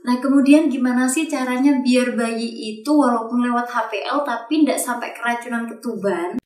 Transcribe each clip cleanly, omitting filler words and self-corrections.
Nah kemudian gimana sih caranya biar bayi itu walaupun lewat HPL tapi tidak sampai keracunan ketuban?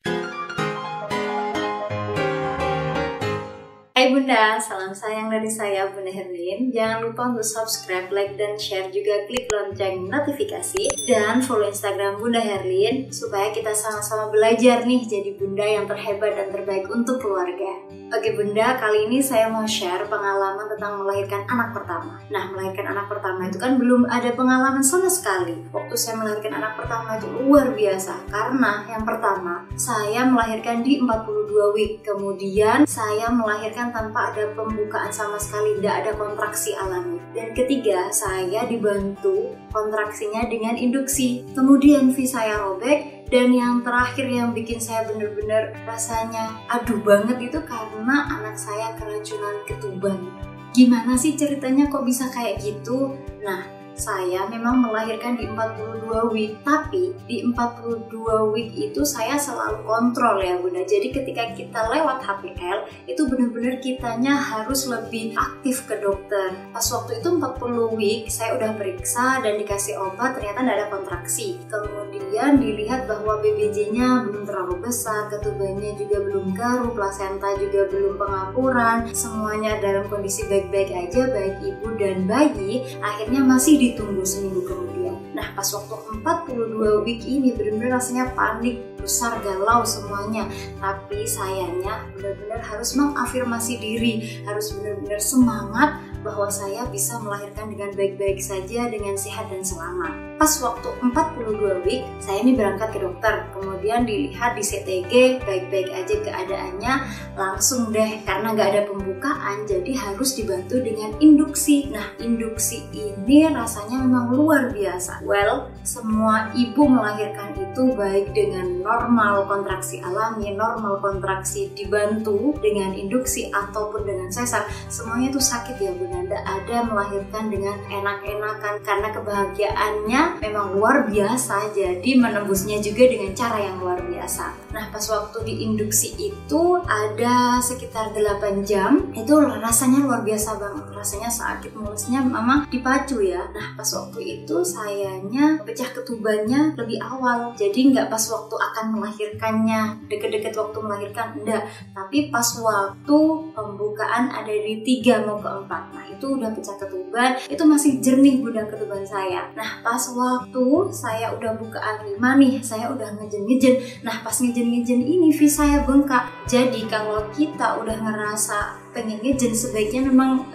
Hai Bunda, salam sayang dari saya Bunda Herlin. Jangan lupa untuk subscribe, like, dan share, juga klik lonceng notifikasi dan follow Instagram Bunda Herlin supaya kita sama-sama belajar nih jadi bunda yang terhebat dan terbaik untuk keluarga. Oke Bunda, kali ini saya mau share pengalaman tentang melahirkan anak pertama. Nah, melahirkan anak pertama itu kan belum ada pengalaman sama sekali. Waktu saya melahirkan anak pertama itu luar biasa karena yang pertama, saya melahirkan di 42 week. Kemudian saya melahirkan tanpa ada pembukaan sama sekali, tidak ada kontraksi alami. Dan ketiga, saya dibantu kontraksinya dengan induksi. Kemudian V saya robek. Dan yang terakhir yang bikin saya bener-bener rasanya aduh banget itu karena anak saya keracunan ketuban. Gimana sih ceritanya kok bisa kayak gitu? Nah, saya memang melahirkan di 42 week, tapi di 42 week itu saya selalu kontrol ya Bunda. Jadi ketika kita lewat HPL, itu benar-benar kitanya harus lebih aktif ke dokter. Pas waktu itu 40 week, saya udah periksa dan dikasih obat, ternyata tidak ada kontraksi. Kemudian dilihat bahwa BBJ-nya belum terlalu besar, ketubannya juga belum garu, plasenta juga belum pengapuran, semuanya dalam kondisi baik-baik aja, baik ibu dan bayi. Akhirnya masih ditunggu seminggu kemudian. Nah, pas waktu 42 week ini benar-benar rasanya panik, besar, galau semuanya. Tapi sayangnya benar-benar harus mengafirmasi diri, harus benar-benar semangat bahwa saya bisa melahirkan dengan baik-baik saja, dengan sehat dan selamat. Pas waktu 42 week, saya ini berangkat ke dokter, kemudian dilihat di CTG, baik-baik aja keadaannya, langsung deh, karena nggak ada pembukaan, jadi harus dibantu dengan induksi. Nah, induksi ini rasanya memang luar biasa. Well, semua ibu melahirkan itu baik dengan normal kontraksi alami, normal kontraksi dibantu dengan induksi ataupun dengan sesar, semuanya itu sakit ya Bunda. Tidak ada melahirkan dengan enak-enakan karena kebahagiaannya memang luar biasa, jadi menembusnya juga dengan cara yang luar biasa. Nah, pas waktu di induksi itu ada sekitar 8 jam, itu rasanya luar biasa banget, rasanya sakit, mulusnya mama dipacu ya. Nah, pas waktu itu sayanya pecah ketubannya lebih awal, jadi nggak pas waktu akan melahirkannya, deket-deket waktu melahirkan, enggak, tapi pas waktu pembukaan ada di 3 mau ke 4. Nah, itu udah pecah ketuban, itu masih jernih Bunda ketuban saya. Nah, pas waktu saya udah bukaan 5 nih, saya udah ngejen-ngejen. Nah, pas ngejen-ngejen ini V saya bengkak. Jadi kalau kita udah ngerasa pengen ngejen, sebaiknya memang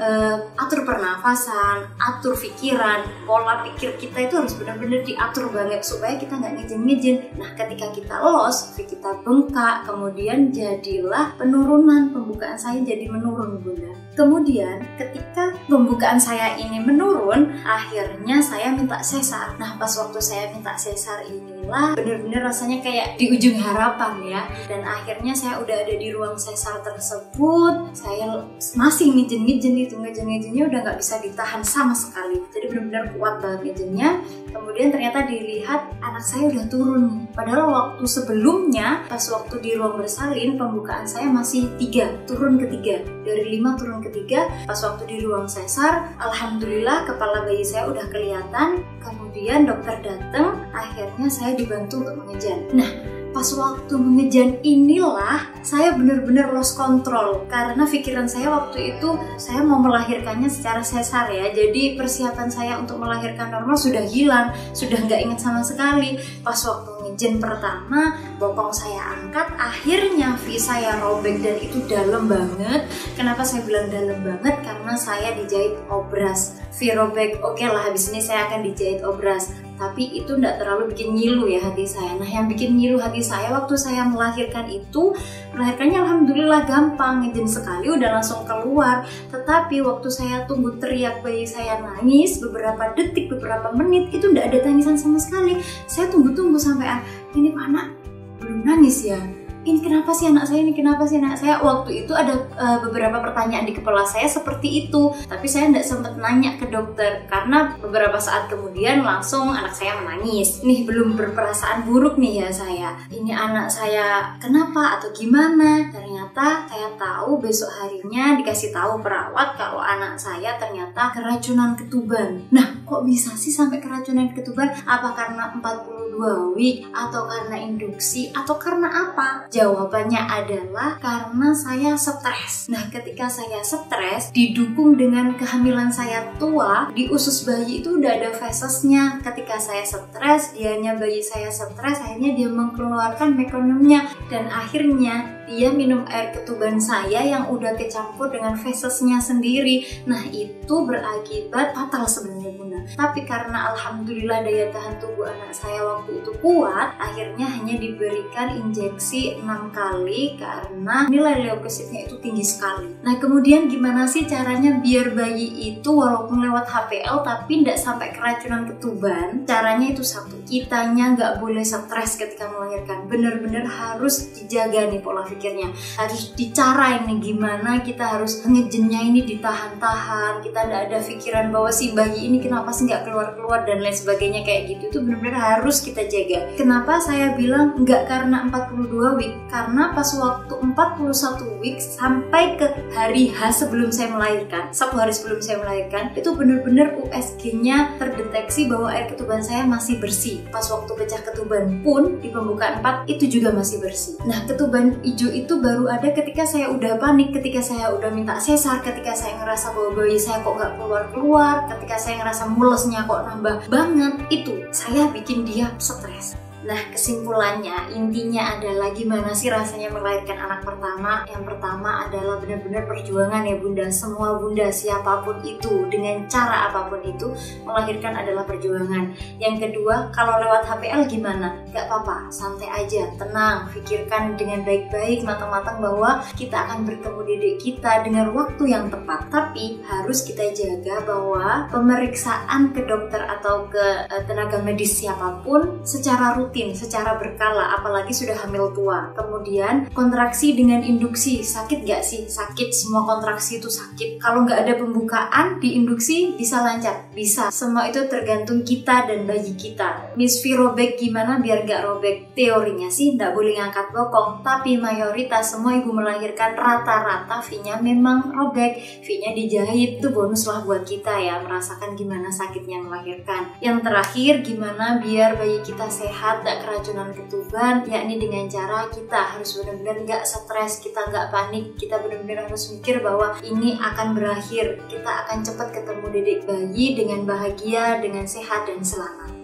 atur pernafasan, atur pikiran, pola pikir kita itu harus benar-benar diatur banget supaya kita nggak ngejen-ngejen. Nah, ketika kita los, kita bengkak, kemudian jadilah penurunan, pembukaan saya jadi menurun Bunda. Kemudian ketika pembukaan saya ini menurun, akhirnya saya minta sesar. Nah, pas waktu saya minta sesar inilah benar-benar rasanya kayak di ujung harapan ya. Dan akhirnya saya udah ada di ruang sesar tersebut, saya masih ngejen-ngejen itu, ngejen-ngejennya udah nggak bisa ditahan sama sekali, jadi benar-benar kuat banget ngejennya. Kemudian ternyata dilihat anak saya udah turun, padahal waktu sebelumnya pas waktu di ruang bersalin pembukaan saya masih 3, turun ke 3, dari 5 turun ke 3. Pas waktu di ruang sesar, alhamdulillah kepala bayi saya udah kelihatan. Kemudian dokter datang, akhirnya saya dibantu untuk mengejan. Nah, pas waktu mengejan inilah saya benar-benar lost control karena pikiran saya waktu itu saya mau melahirkannya secara sesar ya, jadi persiapan saya untuk melahirkan normal sudah hilang, sudah nggak ingat sama sekali. Pas waktu ngejen pertama, bokong saya angkat, akhirnya V saya robek dan itu dalam banget. Kenapa saya bilang dalam banget? Karena saya dijahit obras. V robek, oke lah, habis ini saya akan dijahit obras. Tapi itu tidak terlalu bikin nyilu ya hati saya. Nah, yang bikin nyilu hati saya waktu saya melahirkan itu, melahirkannya alhamdulillah gampang, ngejen sekali udah langsung keluar. Tetapi waktu saya tunggu teriak bayi saya nangis beberapa detik, beberapa menit, itu tidak ada tangisan sama sekali. Saya tunggu-tunggu sampai ini anak belum nangis ya. ini kenapa sih anak saya, ini kenapa sih anak saya. Waktu itu ada beberapa pertanyaan di kepala saya seperti itu, tapi saya tidak sempat nanya ke dokter karena beberapa saat kemudian langsung anak saya menangis. Nih belum berperasaan buruk nih ya saya, ini anak saya kenapa atau gimana. Ternyata saya tahu besok harinya dikasih tahu perawat kalau anak saya ternyata keracunan ketuban. Nah kok bisa sih sampai keracunan ketuban? Apa karena 42 week atau karena induksi atau karena apa? Jawabannya adalah karena saya stres. Nah ketika saya stres didukung dengan kehamilan saya tua, di usus bayi itu udah ada fesesnya. Ketika saya stres, dianya bayi saya stres, akhirnya dia mengeluarkan mekanismenya dan akhirnya dia minum air ketuban saya yang udah kecampur dengan fesesnya sendiri. Nah itu berakibat fatal sebenarnya Bunda. Tapi karena alhamdulillah daya tahan tubuh anak saya waktu itu kuat, akhirnya hanya diberikan injeksi 6 kali karena nilai leukositnya itu tinggi sekali. Nah kemudian gimana sih caranya biar bayi itu walaupun lewat HPL tapi tidak sampai keracunan ketuban? Caranya itu satu, kitanya nggak boleh stres ketika melahirkan. Bener-bener harus dijaga nih pola pikirnya, harus dicarain nih gimana kita harus ngejennya ini ditahan-tahan. Kita tidak ada pikiran bahwa si bayi ini kenapa sih nggak keluar-keluar dan lain sebagainya kayak gitu. Itu bener-bener harus kita jaga. Kenapa saya bilang nggak karena 42 week? Karena pas waktu 41 week sampai ke hari H sebelum saya melahirkan, 1 hari sebelum saya melahirkan, itu bener-bener USG-nya terdeteksi bahwa air ketuban saya masih bersih. Pas waktu pecah ketuban pun di pembukaan 4 itu juga masih bersih. Nah ketuban hijau itu baru ada ketika saya udah panik, ketika saya udah minta sesar, ketika saya ngerasa bahwa bayi saya kok nggak keluar-keluar, ketika saya ngerasa mulesnya kok nambah banget, itu saya bikin dia stres. Nah kesimpulannya, intinya adalah gimana sih rasanya melahirkan anak pertama? Yang pertama adalah benar-benar perjuangan ya Bunda. Semua Bunda siapapun itu, dengan cara apapun itu, melahirkan adalah perjuangan. Yang kedua, kalau lewat HPL gimana? Gak apa-apa, santai aja, tenang, pikirkan dengan baik-baik, matang-matang bahwa kita akan bertemu dedek kita dengan waktu yang tepat. Tapi harus kita jaga bahwa pemeriksaan ke dokter atau ke tenaga medis siapapun secara rutin, secara berkala, apalagi sudah hamil tua. Kemudian kontraksi dengan induksi, sakit gak sih? Sakit, semua kontraksi itu sakit. Kalau nggak ada pembukaan di induksi bisa lancar, bisa. Semua itu tergantung kita dan bayi kita. Miss V robek gimana biar nggak robek? Teorinya sih nggak boleh ngangkat bokong, tapi mayoritas semua ibu melahirkan rata-rata V-nya memang robek, V-nya dijahit. Itu bonus lah buat kita ya, merasakan gimana sakitnya melahirkan. Yang terakhir, gimana biar bayi kita sehat, gak keracunan ketuban, yakni dengan cara kita harus benar-benar gak stres, kita gak panik, kita benar-benar harus mikir bahwa ini akan berakhir, kita akan cepat ketemu dedek bayi dengan bahagia, dengan sehat dan selamat.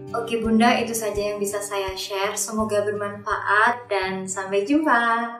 Oke Bunda, itu saja yang bisa saya share, semoga bermanfaat dan sampai jumpa.